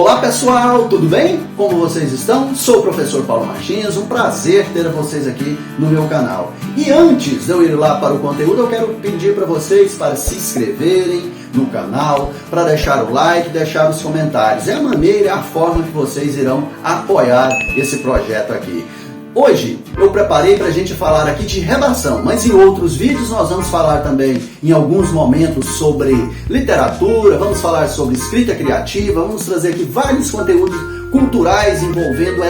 Olá pessoal, tudo bem? Como vocês estão? Sou o professor Paulo Martins, um prazer ter vocês aqui no meu canal. E antes de eu ir lá para o conteúdo, eu quero pedir para vocês para se inscreverem no canal, para deixar o like, deixar os comentários. É a maneira, é a forma que vocês irão apoiar esse projeto aqui. Hoje eu preparei para a gente falar aqui de redação, mas em outros vídeos nós vamos falar também em alguns momentos sobre literatura, vamos falar sobre escrita criativa, vamos trazer aqui vários conteúdos culturais envolvendo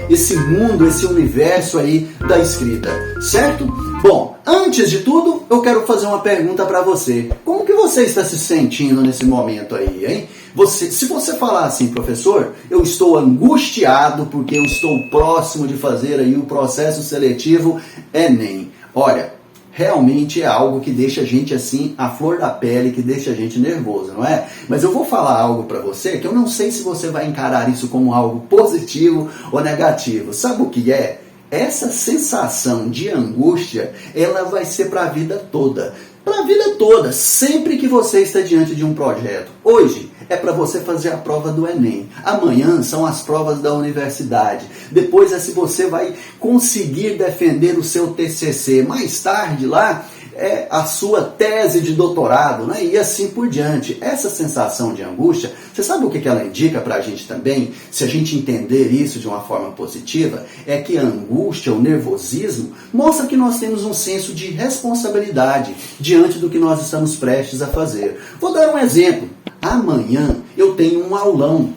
esse mundo, esse universo aí da escrita, certo? Bom, antes de tudo eu quero fazer uma pergunta para você. Como que você está se sentindo nesse momento aí, hein? Se você falar assim, professor, eu estou angustiado porque eu estou próximo de fazer aí o processo seletivo Enem. Olha, realmente é algo que deixa a gente assim, a flor da pele, que deixa a gente nervoso, não é? Mas eu vou falar algo para você que eu não sei se você vai encarar isso como algo positivo ou negativo. Sabe o que é? Essa sensação de angústia, ela vai ser para a vida toda. Para a vida toda, sempre que você está diante de um projeto. Hoje é para você fazer a prova do Enem. Amanhã são as provas da universidade. Depois é se você vai conseguir defender o seu TCC. Mais tarde lá é a sua tese de doutorado, né? E assim por diante. Essa sensação de angústia, você sabe o que ela indica para a gente também? Se a gente entender isso de uma forma positiva, é que a angústia, o nervosismo, mostra que nós temos um senso de responsabilidade diante do que nós estamos prestes a fazer. Vou dar um exemplo. Amanhã eu tenho um aulão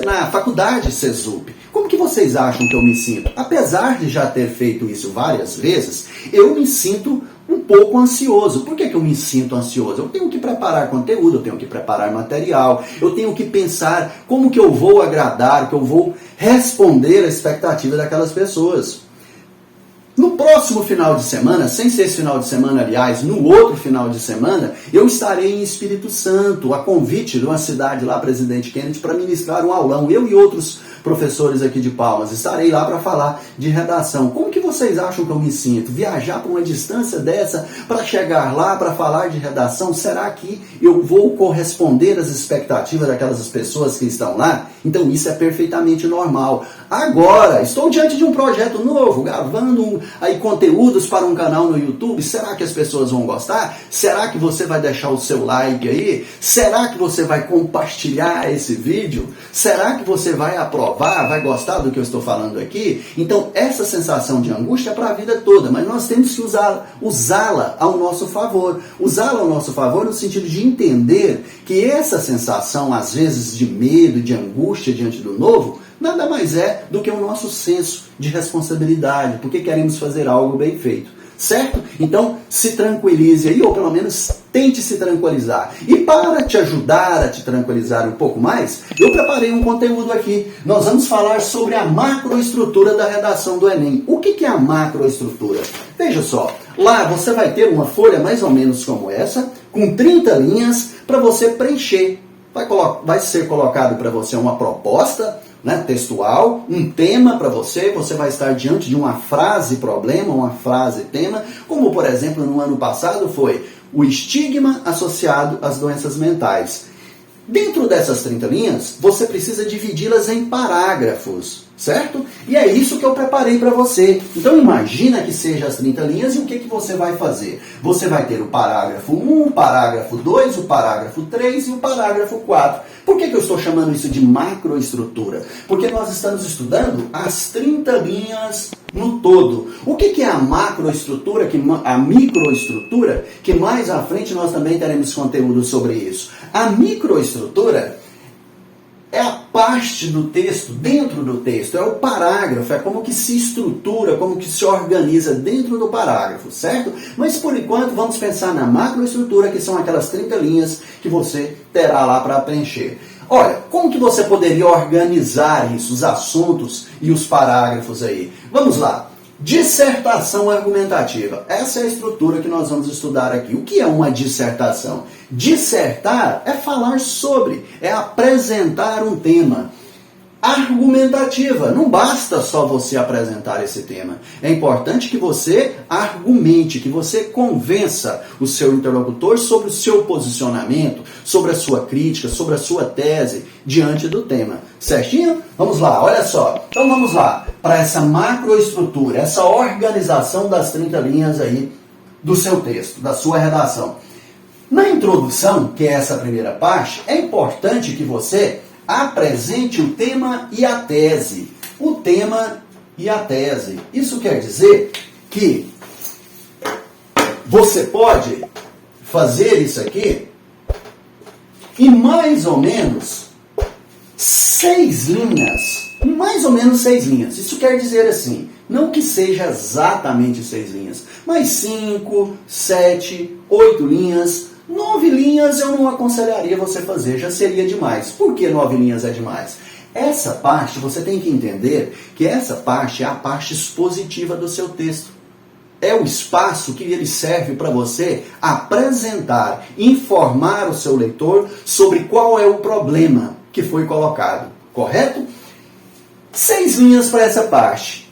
na faculdade CESUP. Como que vocês acham que eu me sinto? Apesar de já ter feito isso várias vezes, eu me sinto um pouco ansioso. Por que eu me sinto ansioso? Eu tenho que preparar conteúdo, eu tenho que preparar material, eu tenho que pensar como que eu vou agradar, que eu vou responder à expectativa daquelas pessoas. No próximo final de semana, sem ser esse final de semana, aliás, no outro final de semana, eu estarei em Espírito Santo, a convite de uma cidade lá, Presidente Kennedy, para ministrar um aulão. Eu e outros professores aqui de Palmas estarei lá para falar de redação. Como que vocês acham que eu me sinto? Viajar para uma distância dessa para chegar lá para falar de redação? Será que eu vou corresponder às expectativas daquelas pessoas que estão lá? Então isso é perfeitamente normal. Agora, estou diante de um projeto novo, gravando aí conteúdos para um canal no YouTube. Será que as pessoas vão gostar? Será que você vai deixar o seu like aí? Será que você vai compartilhar esse vídeo? Será que você vai aprovar? Vai gostar do que eu estou falando aqui? Então, essa sensação de angústia é para a vida toda, mas nós temos que usá-la ao nosso favor. Usá-la ao nosso favor no sentido de entender que essa sensação, às vezes, de medo, de angústia diante do novo, nada mais é do que o nosso senso de responsabilidade, porque queremos fazer algo bem feito. Certo? Então, se tranquilize aí, ou pelo menos tente se tranquilizar. E para te ajudar a te tranquilizar um pouco mais, eu preparei um conteúdo aqui. Nós vamos falar sobre a macroestrutura da redação do Enem. O que é a macroestrutura? Veja só, lá você vai ter uma folha mais ou menos como essa, com 30 linhas para você preencher. Vai ser colocado para você uma proposta, né, textual, um tema para você vai estar diante de uma frase problema, uma frase tema, como por exemplo no ano passado foi o estigma associado às doenças mentais. Dentro dessas 30 linhas, você precisa dividi-las em parágrafos, certo? E é isso que eu preparei para você. Então imagina que seja as 30 linhas e o que você vai fazer? Você vai ter o parágrafo 1, o parágrafo 2, o parágrafo 3 e o parágrafo 4. Por que eu estou chamando isso de macroestrutura? Porque nós estamos estudando as 30 linhas no todo. O que é a macroestrutura, a microestrutura, que mais à frente nós também teremos conteúdo sobre isso. A microestrutura é a parte do texto, dentro do texto, é o parágrafo, é como que se estrutura, como que se organiza dentro do parágrafo, certo? Mas por enquanto vamos pensar na macroestrutura, que são aquelas 30 linhas que você terá lá para preencher. Olha, como que você poderia organizar isso, os assuntos e os parágrafos aí? Vamos lá. Dissertação argumentativa. Essa é a estrutura que nós vamos estudar aqui. O que é uma dissertação? Dissertar é falar sobre, é apresentar um tema. argumentativa. Não basta só você apresentar esse tema. É importante que você argumente, que você convença o seu interlocutor sobre o seu posicionamento, sobre a sua crítica, sobre a sua tese diante do tema. Certinho? Vamos lá, olha só. Então vamos lá para essa macroestrutura, essa organização das 30 linhas aí do seu texto, da sua redação. Na introdução, que é essa primeira parte, é importante que você apresente o tema e a tese. O tema e a tese. Isso quer dizer que você pode fazer isso aqui em mais ou menos 6 linhas. Mais ou menos 6 linhas. Isso quer dizer assim, não que seja exatamente 6 linhas, mas 5, 7, 8 linhas. 9 linhas eu não aconselharia você fazer, já seria demais. Por que 9 linhas é demais? Essa parte, você tem que entender que essa parte é a parte expositiva do seu texto. É o espaço que ele serve para você apresentar, informar o seu leitor sobre qual é o problema que foi colocado. Correto? 6 linhas para essa parte.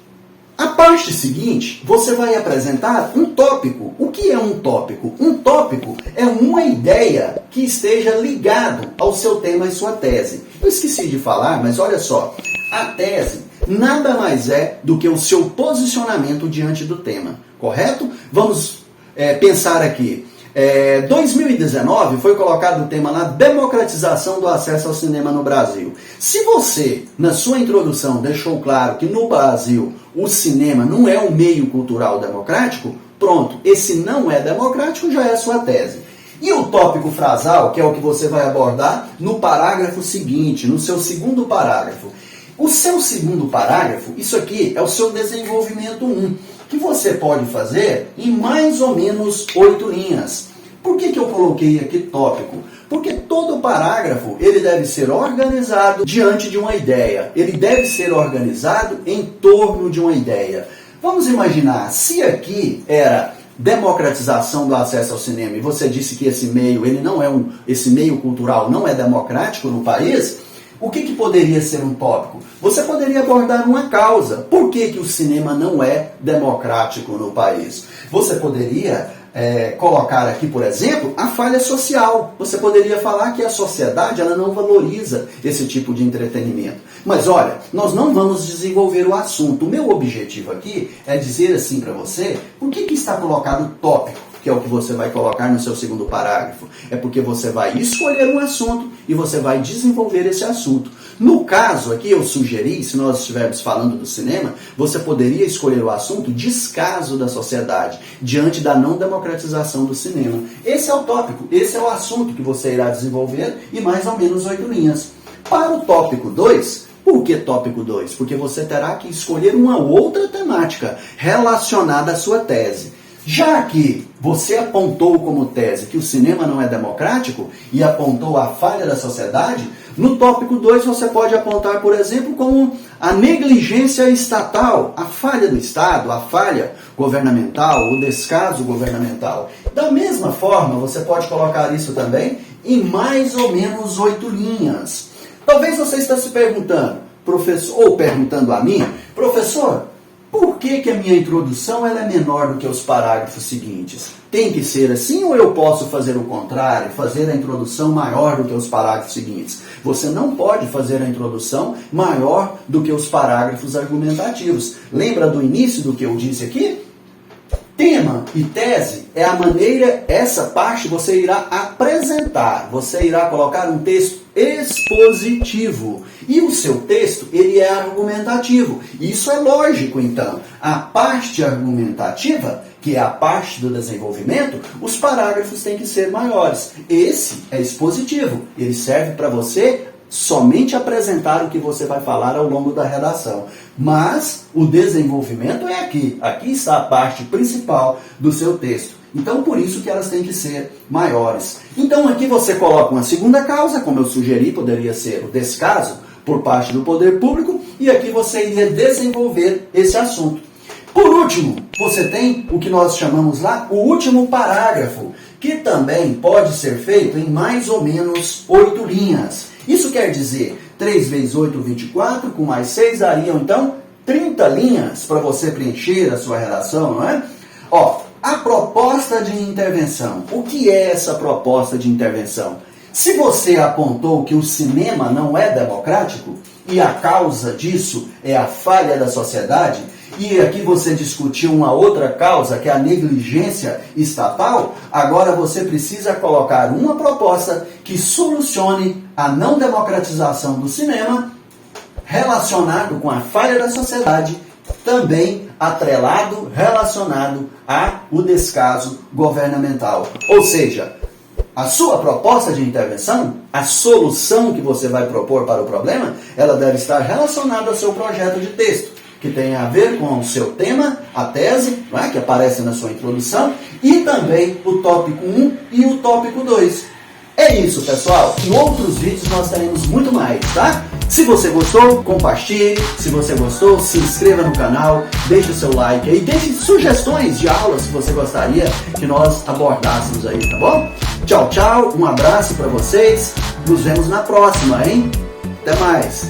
A parte seguinte, você vai apresentar um tópico. O que é um tópico? Um tópico é uma ideia que esteja ligado ao seu tema e sua tese. Eu esqueci de falar, mas olha só. A tese nada mais é do que o seu posicionamento diante do tema. Correto? Vamos pensar aqui. 2019 foi colocado o tema na democratização do acesso ao cinema no Brasil. Se você, na sua introdução, deixou claro que no Brasil o cinema não é um meio cultural democrático, pronto, esse não é democrático já é a sua tese. E o tópico frasal, que é o que você vai abordar no parágrafo seguinte, no seu segundo parágrafo. O seu segundo parágrafo, isso aqui é o seu desenvolvimento 1. Que você pode fazer em mais ou menos 8 linhas. Por que eu coloquei aqui tópico? Porque todo parágrafo ele deve ser organizado diante de uma ideia. Ele deve ser organizado em torno de uma ideia. Vamos imaginar, se aqui era democratização do acesso ao cinema e você disse que esse meio, esse meio cultural não é democrático no país, o que poderia ser um tópico? Você poderia abordar uma causa. Por que o cinema não é democrático no país? Você poderia colocar aqui, por exemplo, a falha social. Você poderia falar que a sociedade ela não valoriza esse tipo de entretenimento. Mas olha, nós não vamos desenvolver o assunto. O meu objetivo aqui é dizer assim para você, por que está colocado tópico? Que é o que você vai colocar no seu segundo parágrafo. É porque você vai escolher um assunto e você vai desenvolver esse assunto. No caso aqui, eu sugeri, se nós estivermos falando do cinema, você poderia escolher o assunto descaso da sociedade, diante da não democratização do cinema. Esse é o tópico, esse é o assunto que você irá desenvolver em mais ou menos 8 linhas. Para o tópico 2, por que tópico 2? Porque você terá que escolher uma outra temática relacionada à sua tese. Já que você apontou como tese que o cinema não é democrático e apontou a falha da sociedade, no tópico 2 você pode apontar, por exemplo, como a negligência estatal, a falha do Estado, a falha governamental, o descaso governamental. Da mesma forma, você pode colocar isso também em mais ou menos 8 linhas. Talvez você esteja se perguntando, professor, ou perguntando a mim, professor, por que a minha introdução ela é menor do que os parágrafos seguintes? Tem que ser assim ou eu posso fazer o contrário, fazer a introdução maior do que os parágrafos seguintes? Você não pode fazer a introdução maior do que os parágrafos argumentativos. Lembra do início do que eu disse aqui? Tema e tese é a maneira, essa parte você irá apresentar, você irá colocar um texto expositivo. E o seu texto, ele é argumentativo. Isso é lógico, então. A parte argumentativa, que é a parte do desenvolvimento, os parágrafos têm que ser maiores. Esse é expositivo. Ele serve para você somente apresentar o que você vai falar ao longo da redação. Mas o desenvolvimento é aqui. Aqui está a parte principal do seu texto. Então, por isso que elas têm que ser maiores. Então, aqui você coloca uma segunda causa, como eu sugeri, poderia ser o descaso por parte do poder público, e aqui você iria desenvolver esse assunto. Por último, você tem o que nós chamamos lá, o último parágrafo, que também pode ser feito em mais ou menos 8 linhas. Isso quer dizer 3 vezes 8, 24, com mais 6 dariam então 30 linhas para você preencher a sua redação, não é? Ó, a proposta de intervenção. O que é essa proposta de intervenção? Se você apontou que o cinema não é democrático, e a causa disso é a falha da sociedade, e aqui você discutiu uma outra causa, que é a negligência estatal, agora você precisa colocar uma proposta que solucione a não democratização do cinema, relacionado com a falha da sociedade, também atrelado, relacionado ao descaso governamental. Ou seja, a sua proposta de intervenção, a solução que você vai propor para o problema, ela deve estar relacionada ao seu projeto de texto, que tem a ver com o seu tema, a tese, não é? Que aparece na sua introdução, e também o tópico 1 e o tópico 2. É isso, pessoal. Em outros vídeos nós teremos muito mais, tá? Se você gostou, compartilhe. Se você gostou, se inscreva no canal, deixe o seu like aí, deixe sugestões de aulas que você gostaria que nós abordássemos aí, tá bom? Tchau, tchau, um abraço para vocês. Nos vemos na próxima, hein? Até mais!